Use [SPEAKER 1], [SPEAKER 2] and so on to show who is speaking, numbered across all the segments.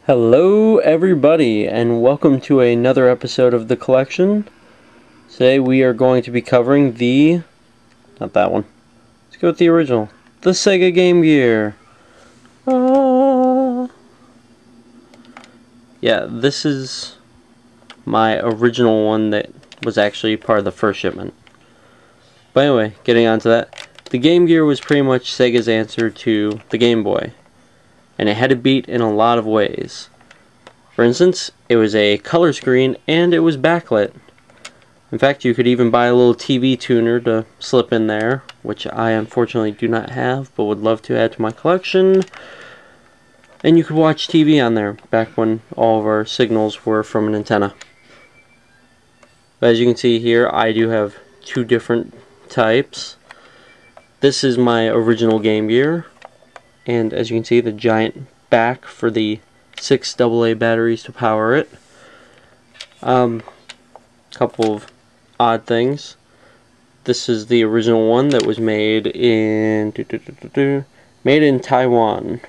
[SPEAKER 1] Hello everybody and welcome to another episode of the collection. Today we are going to be covering not that one, let's go with the original, the Sega Game Gear. Yeah, this is my original one that was actually part of the first shipment. But anyway, getting on to that, the Game Gear was pretty much Sega's answer to the Game Boy, and it had a beat in a lot of ways. For instance, it was a color screen and it was backlit. In fact, you could even buy a little TV tuner to slip in there, which I unfortunately do not have, but would love to add to my collection. And you could watch TV on there, back when all of our signals were from an antenna. But as you can see here, I do have two different types. This is my original Game Gear, and as you can see, the giant back for the 6 AA batteries to power it. Couple of odd things. This is the original one that was made in Taiwan.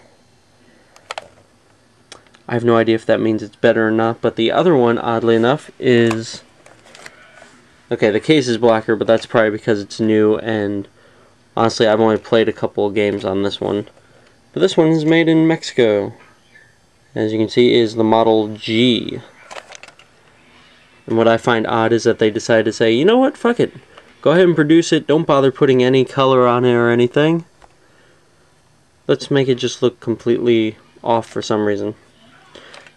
[SPEAKER 1] I have no idea if that means it's better or not, but the other one, oddly enough, is okay. The case is blacker, but that's probably because it's new, and honestly, I've only played a couple of games on this one. But this one is made in Mexico. As you can see, is the Model G. And what I find odd is that they decided to say, you know what, fuck it. Go ahead and produce it, don't bother putting any color on it or anything. Let's make it just look completely off for some reason.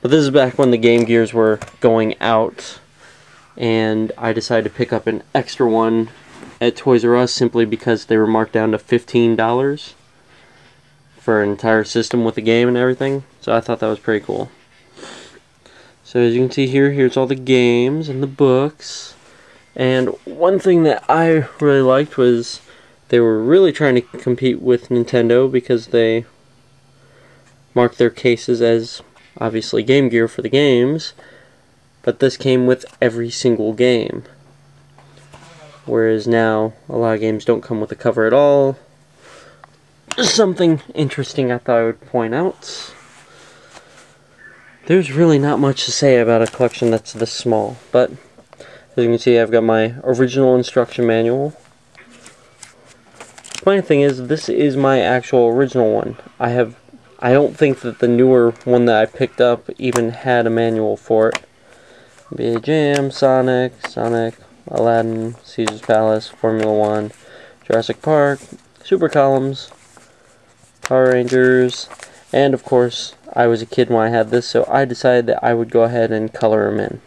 [SPEAKER 1] But this is back when the Game Gears were going out, and I decided to pick up an extra one at Toys R Us simply because they were marked down to $15. For an entire system with the game and everything, so I thought that was pretty cool. So as you can see here, here's all the games and the books. And one thing that I really liked was they were really trying to compete with Nintendo because they marked their cases as obviously Game Gear for the games, but this came with every single game. Whereas now, a lot of games don't come with a cover at all. Something interesting I thought I would point out. There's really not much to say about a collection that's this small, but as you can see, I've got my original instruction manual. The funny thing is, this is my actual original one. I don't think that the newer one that I picked up even had a manual for it. NBA Jam, Sonic, Aladdin, Caesar's Palace, Formula 1, Jurassic Park, Super Columns, Power Rangers, and of course, I was a kid when I had this, so I decided that I would go ahead and color them in.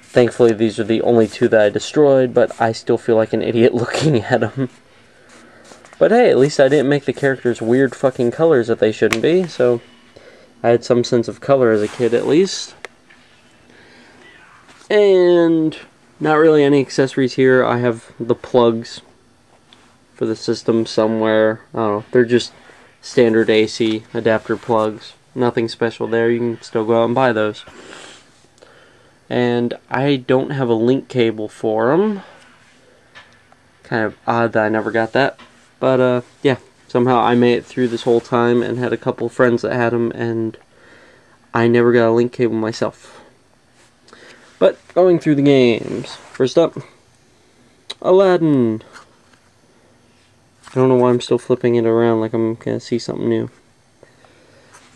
[SPEAKER 1] Thankfully, these are the only two that I destroyed, but I still feel like an idiot looking at them. But hey, at least I didn't make the characters weird fucking colors that they shouldn't be, so I had some sense of color as a kid at least. And not really any accessories here. I have the plugs for the system somewhere. I don't know, they're just standard AC adapter plugs. Nothing special there, you can still go out and buy those. And I don't have a link cable for them. Kind of odd that I never got that. But yeah, somehow I made it through this whole time and had a couple friends that had them, and I never got a link cable myself. But going through the games. First up, Aladdin. I don't know why I'm still flipping it around like I'm gonna see something new.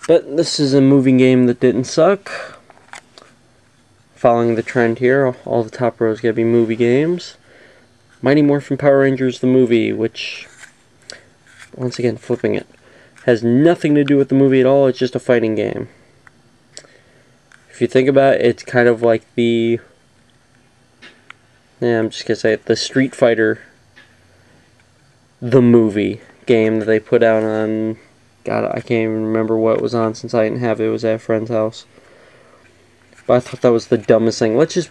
[SPEAKER 1] But this is a moving game that didn't suck. Following the trend here, all the top rows gotta be movie games. Mighty Morphin Power Rangers the movie, which, once again, flipping it, has nothing to do with the movie at all, it's just a fighting game. If you think about it, it's kind of like the I'm just gonna say it, the Street Fighter the movie game that they put out on, God, I can't even remember what it was on since I didn't have it. It was at a friend's house. But I thought that was the dumbest thing. Let's just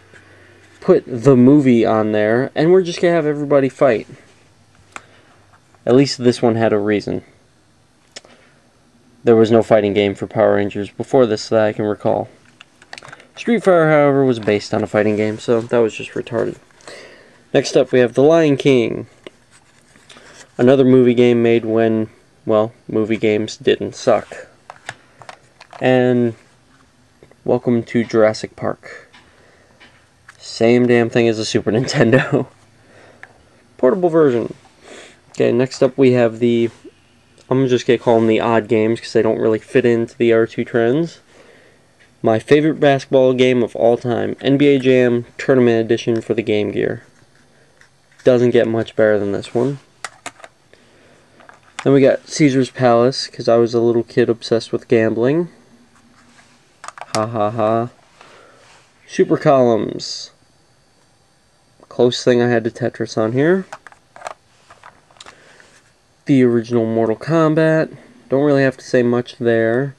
[SPEAKER 1] put the movie on there, and we're just gonna have everybody fight. At least this one had a reason. There was no fighting game for Power Rangers before this that I can recall. Street Fighter, however, was based on a fighting game, so that was just retarded. Next up, we have The Lion King. Another movie game made when, well, movie games didn't suck. And welcome to Jurassic Park. Same damn thing as the Super Nintendo. Portable version. Okay, next up we have the, I'm just going to call them the odd games because they don't really fit into the other two trends. My favorite basketball game of all time, NBA Jam Tournament Edition for the GameGear. Doesn't get much better than this one. Then we got Caesar's Palace, because I was a little kid obsessed with gambling. Ha ha ha. Super Columns. Close thing I had to Tetris on here. The original Mortal Kombat. Don't really have to say much there.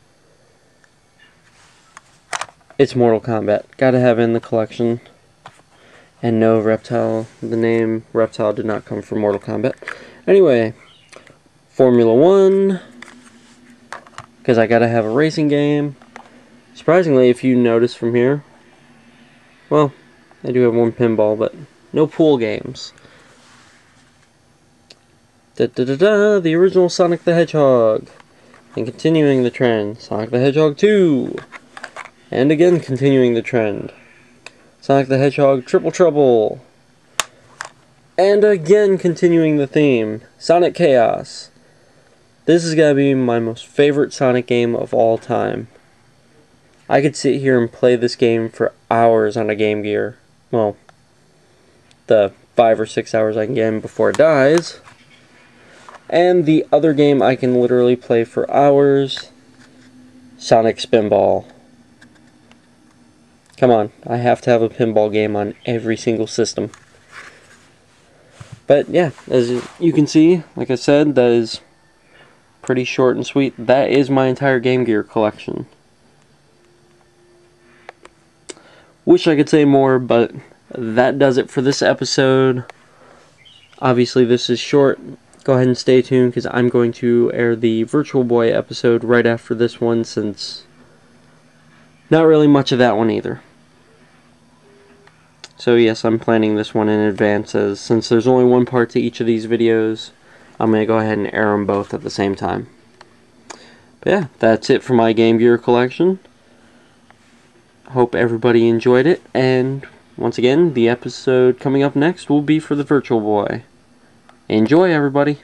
[SPEAKER 1] It's Mortal Kombat. Gotta have it in the collection. And no, Reptile. The name Reptile did not come from Mortal Kombat. Anyway, Formula 1. Because I gotta have a racing game. Surprisingly, if you notice from here, well, I do have one pinball, but no pool games. The original Sonic the Hedgehog. And continuing the trend, Sonic the Hedgehog 2. And again, continuing the trend, Sonic the Hedgehog Triple Trouble. And again, continuing the theme, Sonic Chaos. This is gotta be my most favorite Sonic game of all time. I could sit here and play this game for hours on a Game Gear. Well, the 5 or 6 hours I can get in before it dies. And the other game I can literally play for hours, Sonic Spinball. Come on, I have to have a pinball game on every single system. But yeah, as you can see, like I said, that is pretty short and sweet. That is my entire Game Gear collection. Wish I could say more, but that does it for this episode. Obviously this is short. Go ahead and stay tuned because I'm going to air the Virtual Boy episode right after this one, since not really much of that one either. So yes, I'm planning this one in advance, as since there's only one part to each of these videos, I'm going to go ahead and air them both at the same time. But yeah, that's it for my Game Gear collection. Hope everybody enjoyed it, and once again, the episode coming up next will be for the Virtual Boy. Enjoy, everybody!